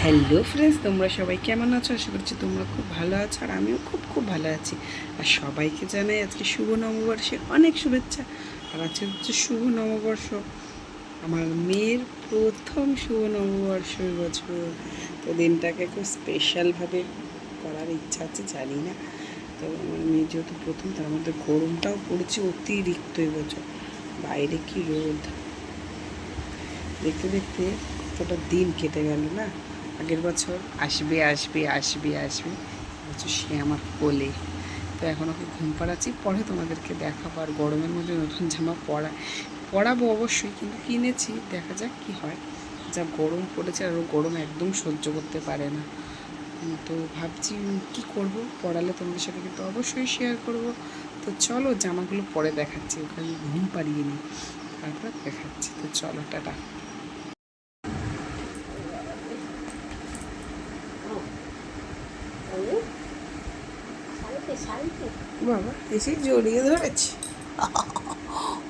Hello friends, তোমরা সবাই কেমন আছো? আশা করছি তোমরা খুব ভালো আছো, আর আমিও খুব ভালো আছি। আর সবাইকে জানাই আজকে শুভ নববর্ষের অনেক শুভেচ্ছা। আর আজকে হচ্ছে শুভ নববর্ষ, আমার মেয়ের প্রথম শুভ নববর্ষ বছর। তো দিনটাকে খুব স্পেশালভাবে করার ইচ্ছা আছে, জানি না। তো আমার মেয়ে যেহেতু প্রথম, তার মধ্যে গরমটাও পড়েছে অতিরিক্ত এবছর। বাইরে কি রোদ, দেখতে দেখতে কতটা দিন কেটে গেল না। আগের বছর আসবে আসবে আসবে আসবে, বছর সে আমার কোলে। তো এখন ওকে ঘুম পাড়াচ্ছি, পরে তোমাদেরকে দেখাবো। আর গরমের মধ্যে নতুন জামা পরাবো অবশ্যই, কিন্তু কিনেছি, দেখা যাক কি হয়। যা গরম পড়েছে, আর ও গরম একদম সহ্য করতে পারে না। তো ভাবছি কি করব, পড়ালে তোমাদের সাথে কিন্তু অবশ্যই শেয়ার করব। তো চলো জামাগুলো পরে দেখাচ্ছি, ওখানে ঘুম পাড়িয়ে নিই, তারপর দেখাচ্ছি। তো চলো, টাটা। বাবা এসে জড়িয়ে ধরেছে।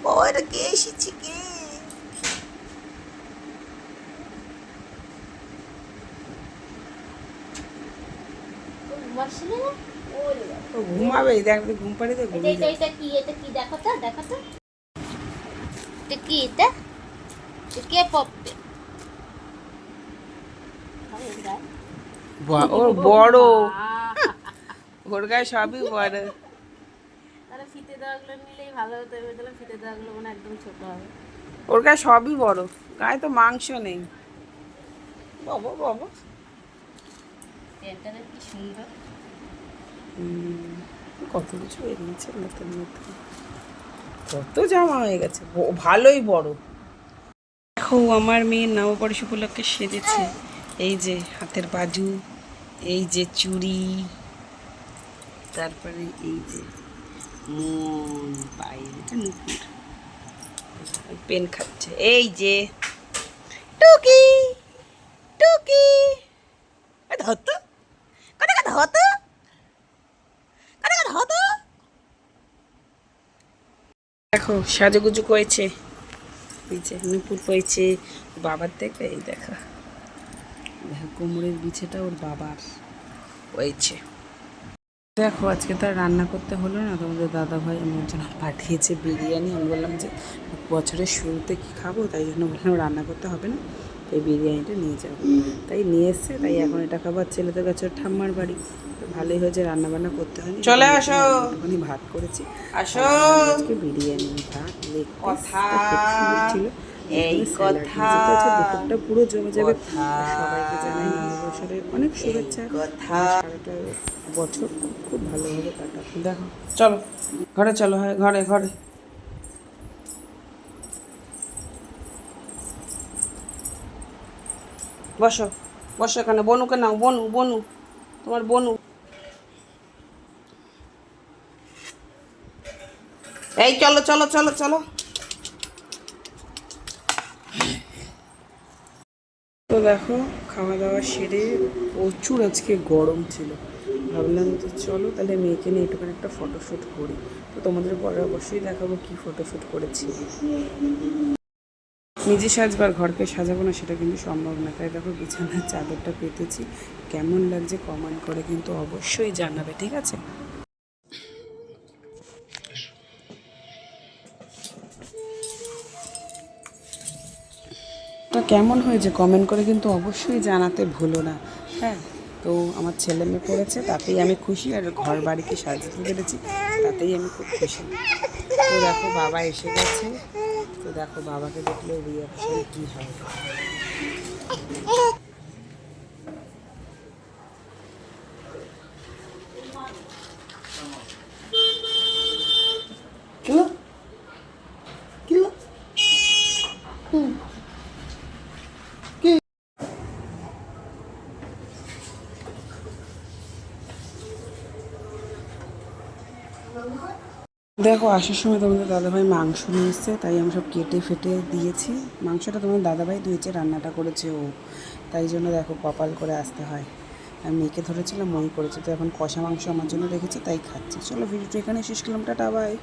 বাবা, এটা কে এসেছে? কে? ও ঘুমাবে, দেখ ঘুম পাড়িয়ে দেবে। এটা কি দেখো তো এটা কি, এটা কে পপবে? ওর বড়, ওর গায়ে সবই বড়। তাহলে ফিতে দেওয়াগুলো নিলেই ভালো হতো। এবার তাহলে ফিতে দেওয়াগুলো মানে একদম ছোট হবে। ওর গায়ে সবই বড়, গায়ে তো মাংস নেই। বাবা বাবা, প্যান্টটা কি সুন্দর। কত কিছু বেরিয়েছে নতুন নতুন, কত জামা হয়ে গেছে, ভালোই বড়। দেখো আমার মেয়ে নববর্ষ উপলক্ষে সেজেছে। এই যে হাতের বাজু, এই যে চুড়ি, তারপরে এই যে মন, পায়ের এটা নুপুর, পেন খাচ্ছে। এই যে টুকি টুকি, ধরতো কত ধরতো কত ধরতো। দেখো সাজুগুজু করেছে, এই যে নুপুর পেয়েছে বাবার থেকে। এই দেখো দেখো কোমরের বিছেটা ওর বাবার হয়েছে। দেখো আজকে তার রান্না করতে হলো না, তোমাদের দাদাভাই আমার জন্য পাঠিয়েছে বিরিয়ানি। আমি বললাম যে বছরের শুরুতে কি খাবো, তাই জন্য বললাম রান্না করতে হবে না, এই বিরিয়ানিটা নিয়ে যাবো। তাই নিয়ে এসছে, তাই এখন এটা খাবার। ছেলেদের কাছে ঠাম্মার বাড়ি, তো ভালোই হয়েছে, রান্নাবান্না করতে হয়নি। চলে আসো, একটুখানি ভাত করেছি, আসো। আজকে বিরিয়ানি ভাত কথা ছিল, এই কথা দুপুরটা পুরো জমে যাবে। সবাইকে জানাই নববর্ষের অনেক শুভেচ্ছা। সারাটা বছর খুব ভালোভাবে কাটা। দেখো চলো ঘরে, চলো হয় ঘরে ঘরে। বসো বসো এখানে, বনুকে নাও, বনু বনু, তোমার বনু। এই চলো চলো চলো চলো। তো দেখো খাওয়া দাওয়া সেরে প্রচুর আজকে গরম ছিল, ভাবলাম যে চলো তাহলে মেয়েকে নিয়ে একটুখানি একটা ফটোশ্যুট করি। তো তোমাদের পরে অবশ্যই দেখাবো কি ফটোশ্যুট করেছি। নিজে সাজবার ঘরকে সাজাবো না সেটা কিন্তু সম্ভব না, তাই দেখো বিছানার চাদরটা পেতেছি। কেমন লাগছে কমেন্ট করে কিন্তু অবশ্যই জানাবে, ঠিক আছে? তো কেমন হয়েছে কমেন্ট করে কিন্তু অবশ্যই জানাতে ভুলো না। হ্যাঁ, তো আমার ছেলে মেয়ে পড়েছে, তাতেই আমি খুশি। আর ঘর বাড়িকে সাজাতে পেরেছি, তাতেই আমি খুব খুশি। তো দেখো বাবা এসে গেছে, তো দেখো বাবাকে দেখলে রিয়াকশন কী হয়। দেখো আসার সময় তোমাদের দাদাভাই মাংস নিয়ে এসছে, তাই আমি সব কেটে ফেটে দিয়েছি। মাংসটা তোমার দাদাভাই ধুয়েছে, রান্নাটা করেছে ও, তাই জন্য দেখো কপাল করে আসতে হয়। আমি মেয়েকে ধরেছিলাম, মই করেছে। তো এখন কষা মাংস আমার জন্য রেখেছি, তাই খাচ্ছি। চলো ভিডিওটা এখানে শেষ করলাম, টাটা বাই।